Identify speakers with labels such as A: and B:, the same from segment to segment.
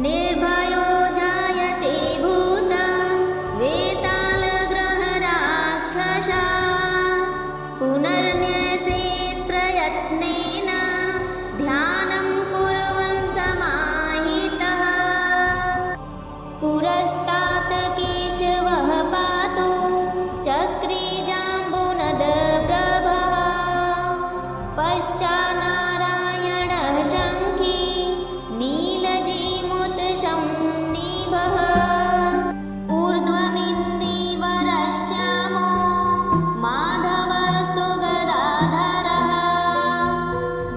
A: निर्भयो जायते भूता वेतालग्रहराक्षसा पुनर्न्यसेत् प्रयत्नेन ध्यानं कुर्वन् समाहितः पुरस्तात् केशवः पातु चक्रे जाम्बुनदप्रभः पश्चान्नारायणः शङ्खी नीलजीमुत्सन्निभः ऊर्ध्वमिन्दीवरश्यामो माधवस्तु गदाधरः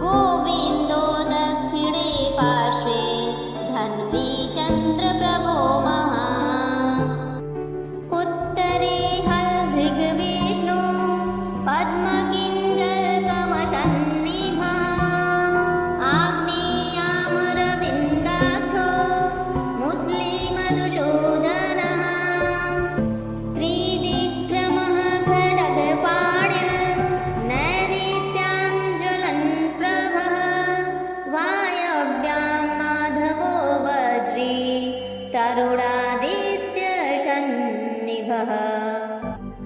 A: गोविन्दो दक्षिणे पार्श्वे धन्वी चन्द्रप्रभो महान् उत्तरे हलधृग्विष्णु पद्मकिञ्जल्कमशन्निभः आग्नेयामरविन्दाक्षो मुस्लिमधुसूदनः त्रिविक्रमः खड्गपाणिर्नैऋत्यां ज्वलन्प्रभः वायव्यां माधवो वज्री तरुणादित्यशन्निभः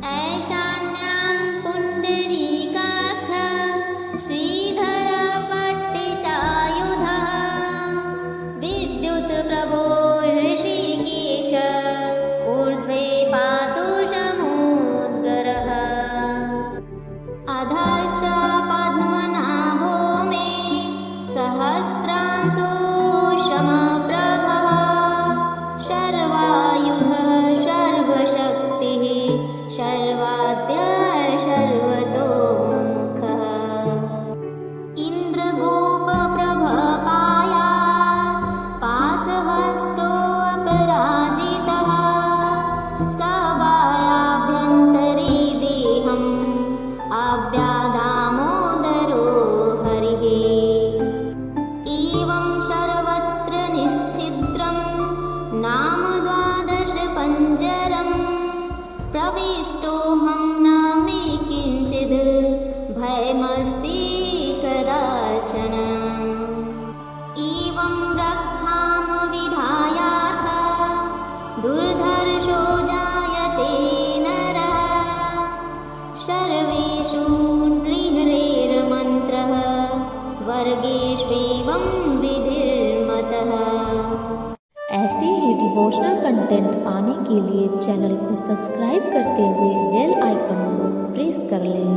A: ऐशान्यां पुण्डरीकाक्ष श्रीधरपट्टिशायुधः विद्युत्प्रभो ऋषिकेश ऊर्ध्वे पातु समुद्गरः अधश्च पद्मनाभो मे सहस्रांशो समप्रभः सर्वायुधः सर्वशक्तिः सर्वाद्यः सर्वतोमुखः इन्द्रगोपप्रभपायात् पाशहस्तोऽपराजितः सवायाभ्यन्तरे देहम् आव्यादामोदरो हरिः एवं सर्वत्र निश्छिद्रं नाम 12 पञ्जरम् प्रविष्टोऽहं न मे किञ्चिद् भयमस्ति कदाचन एवं रक्षां विधायाथ दुर्धर्षो जायते नरः सर्वेषु नृहरेर्मन्त्रः वर्गेष्वेवं विधिर्मतः।
B: ऐसे ही डिवोशनल कंटेंट पाने के लिए चैनल को सब्सक्राइब करते हुए बेल आइकन को प्रेस कर लें।